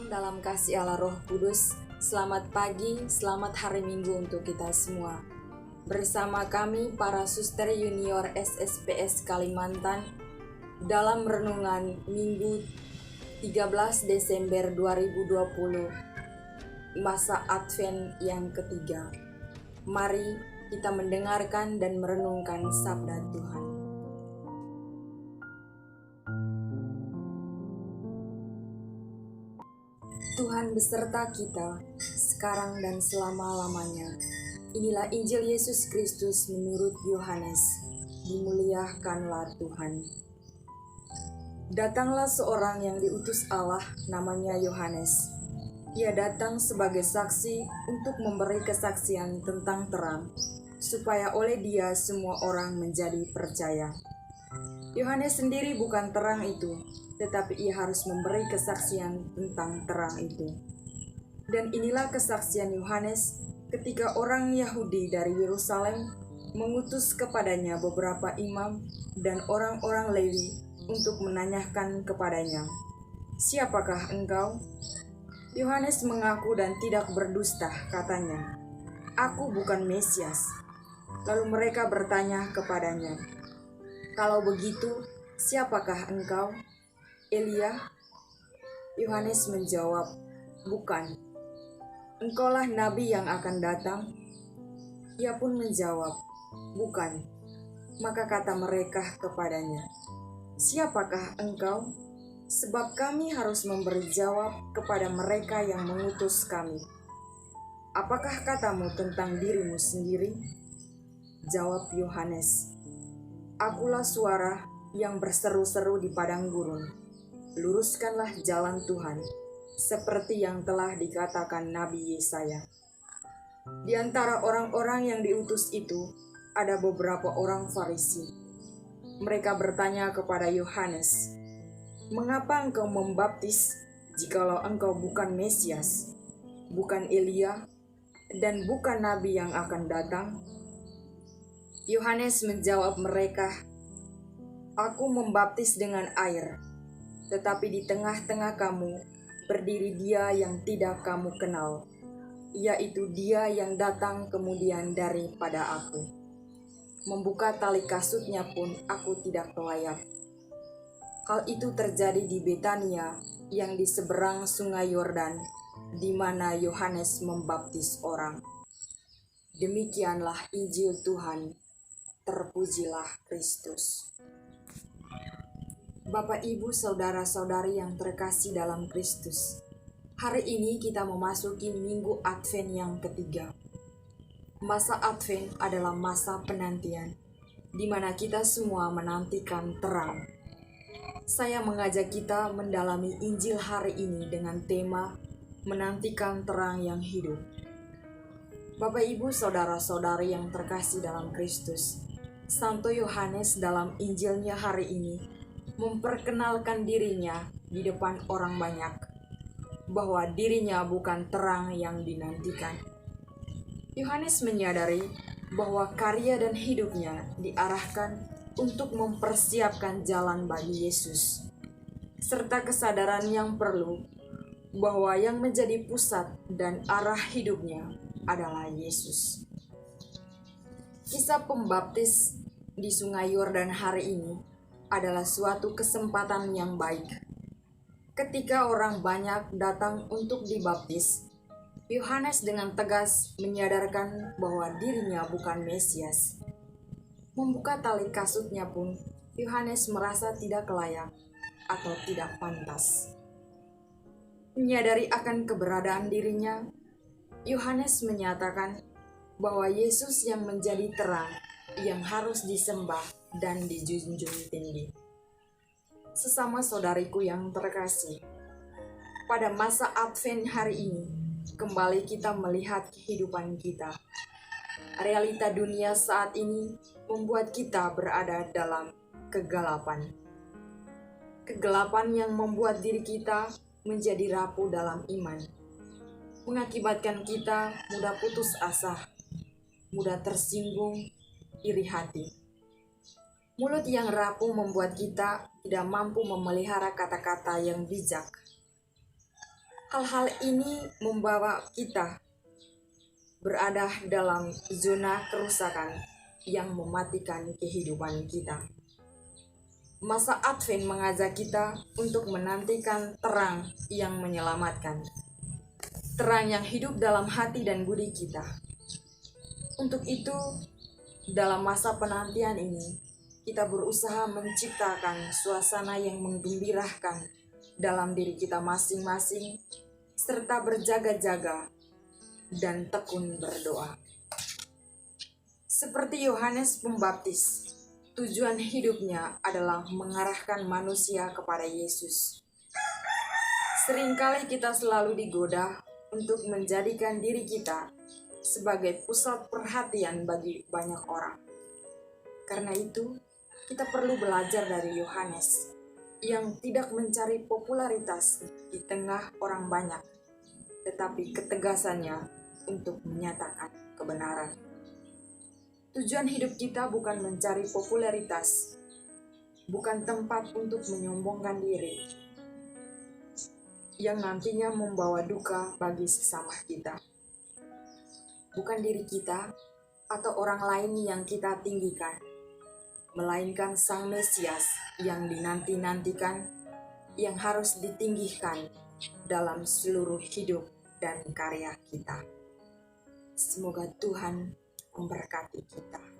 Dalam kasih Allah Roh Kudus, selamat pagi, selamat hari Minggu untuk kita semua. Bersama kami para Suster Junior SSPS Kalimantan dalam renungan Minggu 13 Desember 2020, masa Advent yang ketiga. Mari kita mendengarkan dan merenungkan sabda Tuhan. Tuhan beserta kita, sekarang dan selama-lamanya. Inilah Injil Yesus Kristus menurut Yohanes. Dimuliakanlah Tuhan. Datanglah seorang yang diutus Allah, namanya Yohanes. Ia datang sebagai saksi untuk memberi kesaksian tentang terang, supaya oleh dia semua orang menjadi percaya. Yohanes sendiri bukan terang itu, tetapi ia harus memberi kesaksian tentang terang itu. Dan inilah kesaksian Yohanes ketika orang Yahudi dari Yerusalem mengutus kepadanya beberapa imam dan orang-orang Lewi untuk menanyakan kepadanya, "Siapakah engkau?" Yohanes mengaku dan tidak berdusta, katanya, "Aku bukan Mesias." Lalu mereka bertanya kepadanya, "Kalau begitu, siapakah engkau? Elia?" Yohanes menjawab, "Bukan." "Engkaulah nabi yang akan datang?" Ia pun menjawab, "Bukan." Maka kata mereka kepadanya, "Siapakah engkau? Sebab kami harus memberi jawab kepada mereka yang mengutus kami. Apakah katamu tentang dirimu sendiri?" Jawab Yohanes, "Akulah suara yang berseru-seru di padang gurun. Luruskanlah jalan Tuhan, seperti yang telah dikatakan Nabi Yesaya." Di antara orang-orang yang diutus itu, ada beberapa orang Farisi. Mereka bertanya kepada Yohanes, "Mengapa engkau membaptis jikalau engkau bukan Mesias, bukan Elia, dan bukan Nabi yang akan datang?" Yohanes menjawab mereka, "Aku membaptis dengan air, tetapi di tengah-tengah kamu berdiri Dia yang tidak kamu kenal, yaitu Dia yang datang kemudian daripada aku. Membuka tali kasutnya pun aku tidak layak." Hal itu terjadi di Betania yang di seberang sungai Yordan, di mana Yohanes membaptis orang. Demikianlah Injil Tuhan. Terpujilah Kristus. Bapak, Ibu, saudara-saudari yang terkasih dalam Kristus, hari ini kita memasuki Minggu Advent yang ketiga. Masa Advent adalah masa penantian, di mana kita semua menantikan terang. Saya mengajak kita mendalami Injil hari ini dengan tema menantikan terang yang hidup. Bapak, Ibu, saudara-saudari yang terkasih dalam Kristus, Santo Yohanes dalam Injilnya hari ini memperkenalkan dirinya di depan orang banyak, bahwa dirinya bukan terang yang dinantikan. Yohanes menyadari bahwa karya dan hidupnya diarahkan untuk mempersiapkan jalan bagi Yesus, serta kesadaran yang perlu bahwa yang menjadi pusat dan arah hidupnya adalah Yesus. Kisah pembaptis di Sungai Yordan hari ini adalah suatu kesempatan yang baik. Ketika orang banyak datang untuk dibaptis, Yohanes dengan tegas menyadarkan bahwa dirinya bukan Mesias. Membuka tali kasutnya pun, Yohanes merasa tidak layak atau tidak pantas. Menyadari akan keberadaan dirinya, Yohanes menyatakan bahwa Yesus yang menjadi terang yang harus disembah dan dijunjung tinggi. Sesama saudariku yang terkasih, pada masa Advent hari ini, kembali kita melihat kehidupan kita. Realita dunia saat ini membuat kita berada dalam kegelapan. Kegelapan yang membuat diri kita menjadi rapuh dalam iman, mengakibatkan kita mudah putus asa, mudah tersinggung, iri hati. Mulut yang rapuh membuat kita tidak mampu memelihara kata-kata yang bijak. Hal-hal ini membawa kita berada dalam zona kerusakan yang mematikan kehidupan kita. Masa Advent mengajak kita untuk menantikan terang yang menyelamatkan, terang yang hidup dalam hati dan budi kita. Untuk itu, dalam masa penantian ini, kita berusaha menciptakan suasana yang menggembirakan dalam diri kita masing-masing, serta berjaga-jaga dan tekun berdoa. Seperti Yohanes Pembaptis, tujuan hidupnya adalah mengarahkan manusia kepada Yesus. Seringkali kita selalu digoda untuk menjadikan diri kita sebagai pusat perhatian bagi banyak orang. Karena itu, kita perlu belajar dari Yohanes yang tidak mencari popularitas di tengah orang banyak, tetapi ketegasannya untuk menyatakan kebenaran. Tujuan hidup kita bukan mencari popularitas, bukan tempat untuk menyombongkan diri, yang nantinya membawa duka bagi sesama kita. Bukan diri kita atau orang lain yang kita tinggikan, melainkan Sang Mesias yang dinanti-nantikan, yang harus ditinggikan dalam seluruh hidup dan karya kita. Semoga Tuhan memberkati kita.